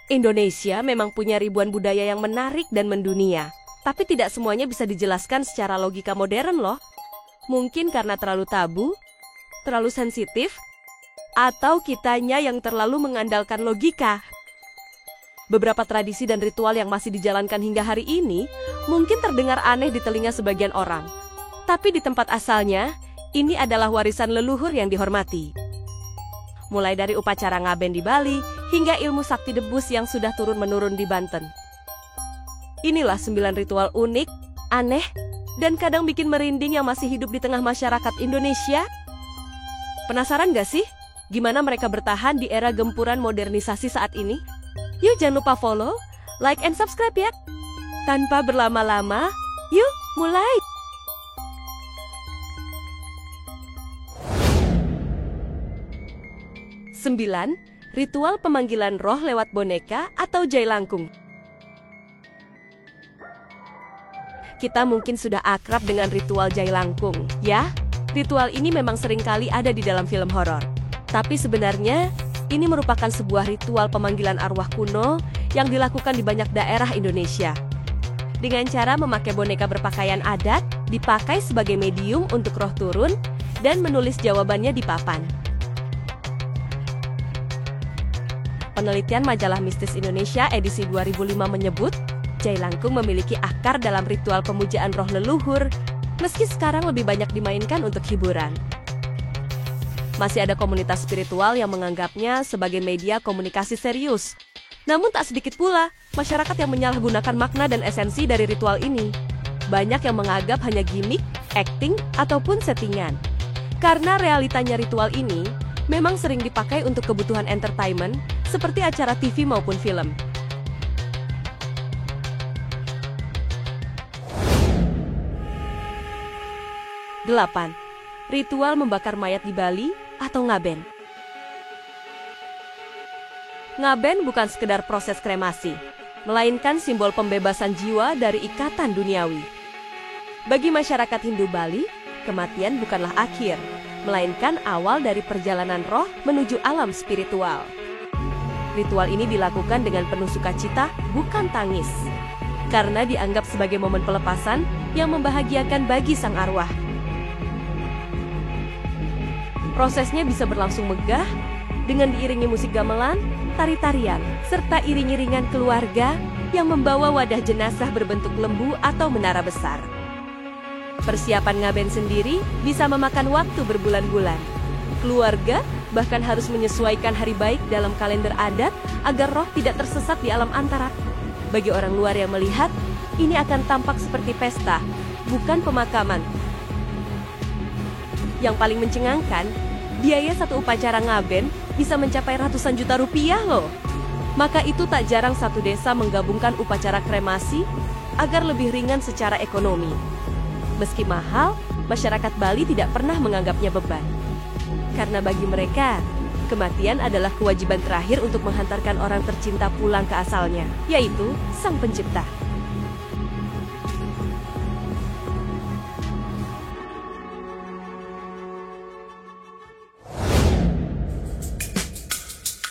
Indonesia memang punya ribuan budaya yang menarik dan mendunia, tapi tidak semuanya bisa dijelaskan secara logika modern loh. Mungkin karena terlalu tabu, terlalu sensitif, atau kitanya yang terlalu mengandalkan logika. Beberapa tradisi dan ritual yang masih dijalankan hingga hari ini mungkin terdengar aneh di telinga sebagian orang. Tapi di tempat asalnya, ini adalah warisan leluhur yang dihormati. Mulai dari upacara ngaben di Bali, hingga ilmu sakti debus yang sudah turun-menurun di Banten. Inilah 9 ritual unik, aneh, dan kadang bikin merinding yang masih hidup di tengah masyarakat Indonesia. Penasaran gak sih? Gimana mereka bertahan di era gempuran modernisasi saat ini? Yuk jangan lupa follow, like, and subscribe ya! Tanpa berlama-lama, yuk mulai! Sembilan, ritual pemanggilan roh lewat boneka atau jailangkung. Kita mungkin sudah akrab dengan ritual jailangkung, ya? Ritual ini memang seringkali ada di dalam film horor. Tapi sebenarnya, ini merupakan sebuah ritual pemanggilan arwah kuno yang dilakukan di banyak daerah Indonesia. Dengan cara memakai boneka berpakaian adat, dipakai sebagai medium untuk roh turun, dan menulis jawabannya di papan. Penelitian majalah Mistis Indonesia edisi 2005 menyebut, jailangkung memiliki akar dalam ritual pemujaan roh leluhur, meski sekarang lebih banyak dimainkan untuk hiburan. Masih ada komunitas spiritual yang menganggapnya sebagai media komunikasi serius. Namun tak sedikit pula, masyarakat yang menyalahgunakan makna dan esensi dari ritual ini. Banyak yang menganggap hanya gimmick, acting, ataupun settingan. Karena realitanya ritual ini memang sering dipakai untuk kebutuhan entertainment, seperti acara TV maupun film. Delapan, ritual membakar mayat di Bali atau ngaben. Ngaben bukan sekedar proses kremasi, melainkan simbol pembebasan jiwa dari ikatan duniawi. Bagi masyarakat Hindu Bali, kematian bukanlah akhir, melainkan awal dari perjalanan roh menuju alam spiritual. Ritual ini dilakukan dengan penuh sukacita, bukan tangis, karena dianggap sebagai momen pelepasan yang membahagiakan bagi sang arwah. Prosesnya bisa berlangsung megah, dengan diiringi musik gamelan, tari-tarian, serta iring-iringan keluarga yang membawa wadah jenazah berbentuk lembu atau menara besar. Persiapan ngaben sendiri bisa memakan waktu berbulan-bulan. Keluarga bahkan harus menyesuaikan hari baik dalam kalender adat agar roh tidak tersesat di alam antara. Bagi orang luar yang melihat, ini akan tampak seperti pesta, bukan pemakaman. Yang paling mencengangkan, biaya satu upacara ngaben bisa mencapai ratusan juta rupiah loh. Maka itu tak jarang satu desa menggabungkan upacara kremasi agar lebih ringan secara ekonomi. Meski mahal, masyarakat Bali tidak pernah menganggapnya beban. Karena bagi mereka, kematian adalah kewajiban terakhir untuk menghantarkan orang tercinta pulang ke asalnya, yaitu Sang Pencipta.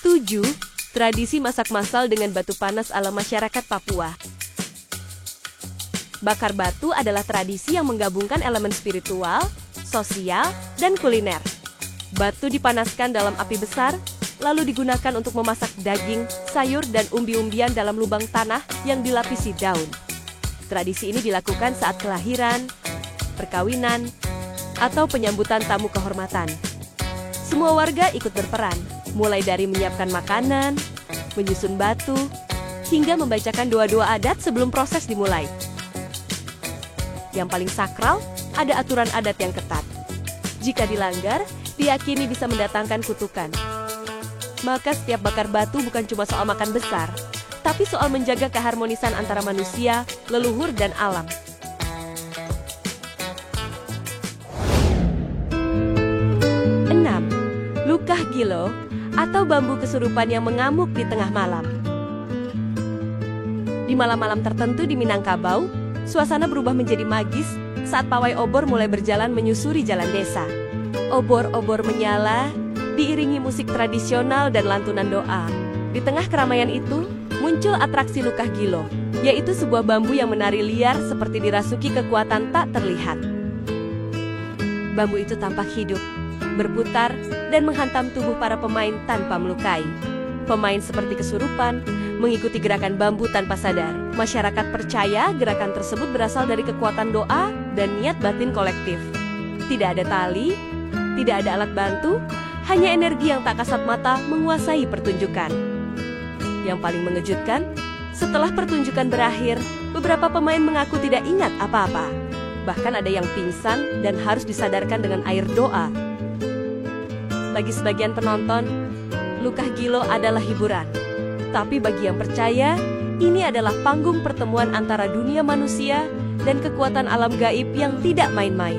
Tujuh, tradisi masak massal dengan batu panas ala masyarakat Papua. Bakar batu adalah tradisi yang menggabungkan elemen spiritual, sosial, dan kuliner. Batu dipanaskan dalam api besar, lalu digunakan untuk memasak daging, sayur, dan umbi-umbian dalam lubang tanah yang dilapisi daun. Tradisi ini dilakukan saat kelahiran, perkawinan, atau penyambutan tamu kehormatan. Semua warga ikut berperan, mulai dari menyiapkan makanan, menyusun batu, hingga membacakan doa-doa adat sebelum proses dimulai. Yang paling sakral, ada aturan adat yang ketat. Jika dilanggar, diyakini bisa mendatangkan kutukan. Maka setiap bakar batu bukan cuma soal makan besar, tapi soal menjaga keharmonisan antara manusia, leluhur, dan alam. Enam, lukah gilo atau bambu kesurupan yang mengamuk di tengah malam. Di malam-malam tertentu di Minangkabau, suasana berubah menjadi magis saat pawai obor mulai berjalan menyusuri jalan desa. Obor-obor menyala, diiringi musik tradisional dan lantunan doa. Di tengah keramaian itu, muncul atraksi Lukah Gilo, yaitu sebuah bambu yang menari liar seperti dirasuki kekuatan tak terlihat. Bambu itu tampak hidup, berputar, dan menghantam tubuh para pemain tanpa melukai. Pemain seperti kesurupan, mengikuti gerakan bambu tanpa sadar. Masyarakat percaya gerakan tersebut berasal dari kekuatan doa dan niat batin kolektif. Tidak ada tali, tidak ada alat bantu, hanya energi yang tak kasat mata menguasai pertunjukan. Yang paling mengejutkan, setelah pertunjukan berakhir, beberapa pemain mengaku tidak ingat apa-apa. Bahkan ada yang pingsan dan harus disadarkan dengan air doa. Bagi sebagian penonton, Lukah Gilo adalah hiburan. Tapi bagi yang percaya, ini adalah panggung pertemuan antara dunia manusia dan kekuatan alam gaib yang tidak main-main.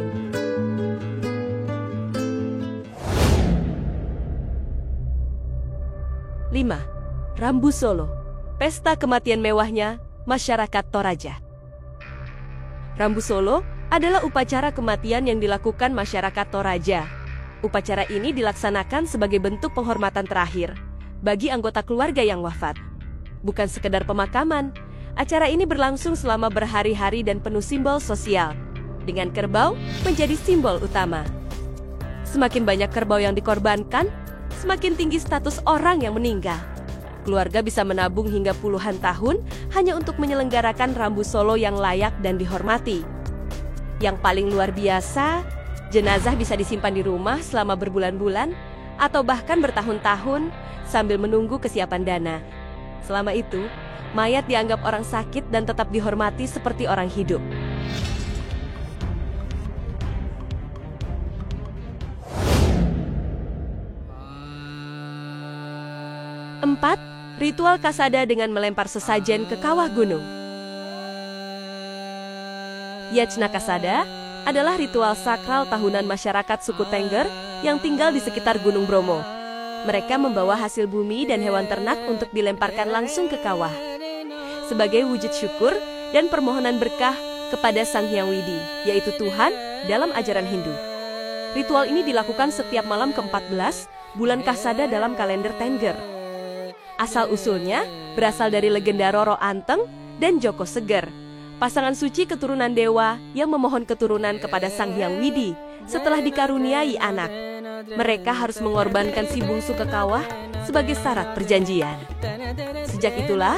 Lima, Rambu Solo, pesta kematian mewahnya masyarakat Toraja. Rambu Solo adalah upacara kematian yang dilakukan masyarakat Toraja. Upacara ini dilaksanakan sebagai bentuk penghormatan terakhir bagi anggota keluarga yang wafat. Bukan sekedar pemakaman, acara ini berlangsung selama berhari-hari dan penuh simbol sosial, dengan kerbau menjadi simbol utama. Semakin banyak kerbau yang dikorbankan, semakin tinggi status orang yang meninggal. Keluarga bisa menabung hingga puluhan tahun hanya untuk menyelenggarakan Rambu Solo yang layak dan dihormati. Yang paling luar biasa, jenazah bisa disimpan di rumah selama berbulan-bulan atau bahkan bertahun-tahun sambil menunggu kesiapan dana. Selama itu, mayat dianggap orang sakit dan tetap dihormati seperti orang hidup. 4. Ritual Kasada dengan melempar sesajen ke kawah gunung. Yajna Kasada adalah ritual sakral tahunan masyarakat suku Tengger yang tinggal di sekitar Gunung Bromo. Mereka membawa hasil bumi dan hewan ternak untuk dilemparkan langsung ke kawah sebagai wujud syukur dan permohonan berkah kepada Sang Hyang Widi, yaitu Tuhan dalam ajaran Hindu. Ritual ini dilakukan setiap malam ke-14 bulan Kasada dalam kalender Tengger. Asal-usulnya berasal dari legenda Roro Anteng dan Joko Seger, pasangan suci keturunan dewa yang memohon keturunan kepada Sang Hyang Widi setelah dikaruniai anak. Mereka harus mengorbankan si bungsu ke kawah sebagai syarat perjanjian. Sejak itulah,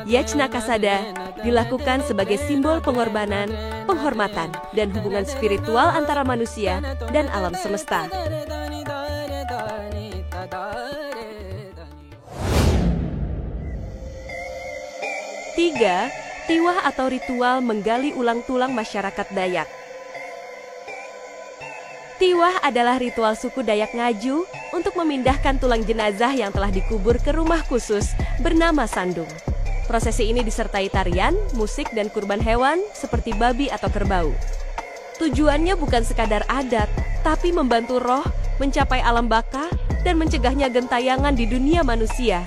Yajna Kasada dilakukan sebagai simbol pengorbanan, penghormatan, dan hubungan spiritual antara manusia dan alam semesta. 3. Tiwah atau ritual menggali ulang tulang masyarakat Dayak. Tiwah adalah ritual suku Dayak Ngaju untuk memindahkan tulang jenazah yang telah dikubur ke rumah khusus bernama sandung. Prosesi ini disertai tarian, musik, dan kurban hewan seperti babi atau kerbau. Tujuannya bukan sekadar adat, tapi membantu roh mencapai alam baka dan mencegahnya gentayangan di dunia manusia.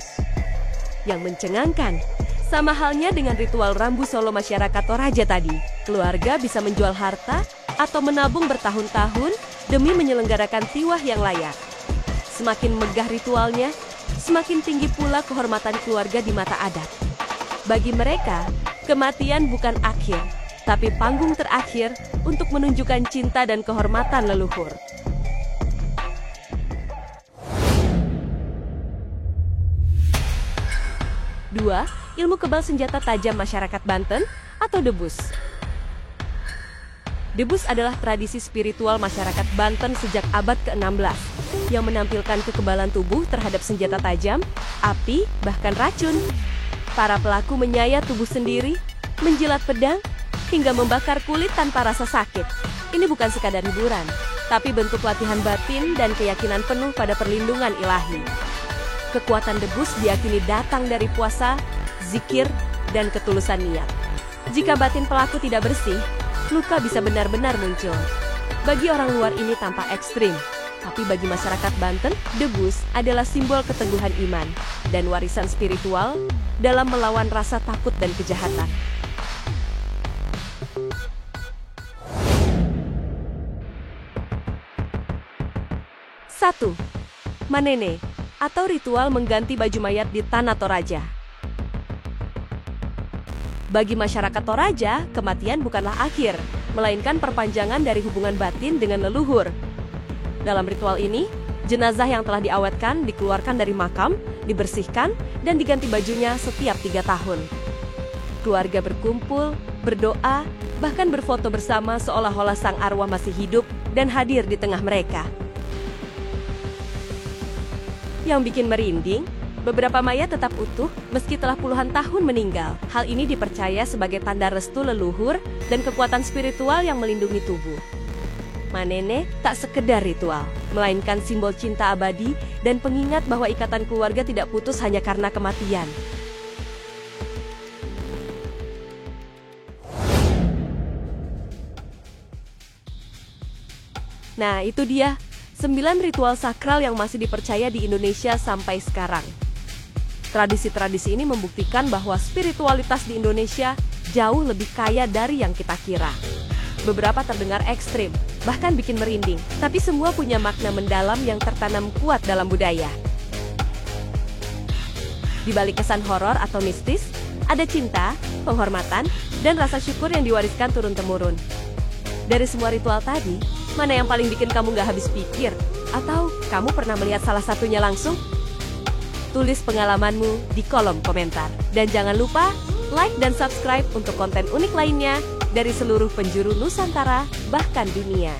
Yang mencengangkan, sama halnya dengan ritual Rambu Solo masyarakat Toraja tadi, keluarga bisa menjual harta atau menabung bertahun-tahun demi menyelenggarakan tiwah yang layak. Semakin megah ritualnya, semakin tinggi pula kehormatan keluarga di mata adat. Bagi mereka, kematian bukan akhir, tapi panggung terakhir untuk menunjukkan cinta dan kehormatan leluhur. 2. Ilmu kebal senjata tajam masyarakat Banten atau debus. Debus adalah tradisi spiritual masyarakat Banten sejak abad ke-16 yang menampilkan kekebalan tubuh terhadap senjata tajam, api, bahkan racun. Para pelaku menyayat tubuh sendiri, menjilat pedang, hingga membakar kulit tanpa rasa sakit. Ini bukan sekadar hiburan, tapi bentuk latihan batin dan keyakinan penuh pada perlindungan ilahi. Kekuatan debus diyakini datang dari puasa, zikir, dan ketulusan niat. Jika batin pelaku tidak bersih, luka bisa benar-benar muncul. Bagi orang luar ini tampak ekstrim, tapi bagi masyarakat Banten, debus adalah simbol keteguhan iman dan warisan spiritual dalam melawan rasa takut dan kejahatan. 1. Manene, atau ritual mengganti baju mayat di Tanah Toraja. Bagi masyarakat Toraja, kematian bukanlah akhir, melainkan perpanjangan dari hubungan batin dengan leluhur. Dalam ritual ini, jenazah yang telah diawetkan dikeluarkan dari makam, dibersihkan, dan diganti bajunya setiap 3 tahun. Keluarga berkumpul, berdoa, bahkan berfoto bersama seolah-olah sang arwah masih hidup dan hadir di tengah mereka. Yang bikin merinding, beberapa mayat tetap utuh meski telah puluhan tahun meninggal. Hal ini dipercaya sebagai tanda restu leluhur dan kekuatan spiritual yang melindungi tubuh. Manene tak sekedar ritual, melainkan simbol cinta abadi dan pengingat bahwa ikatan keluarga tidak putus hanya karena kematian. Nah, itu dia 9 ritual sakral yang masih dipercaya di Indonesia sampai sekarang. Tradisi-tradisi ini membuktikan bahwa spiritualitas di Indonesia jauh lebih kaya dari yang kita kira. Beberapa terdengar ekstrim, bahkan bikin merinding, tapi semua punya makna mendalam yang tertanam kuat dalam budaya. Di balik kesan horor atau mistis, ada cinta, penghormatan, dan rasa syukur yang diwariskan turun-temurun. Dari semua ritual tadi, mana yang paling bikin kamu gak habis pikir? Atau kamu pernah melihat salah satunya langsung? Tulis pengalamanmu di kolom komentar. Dan jangan lupa like dan subscribe untuk konten unik lainnya dari seluruh penjuru Nusantara, bahkan dunia.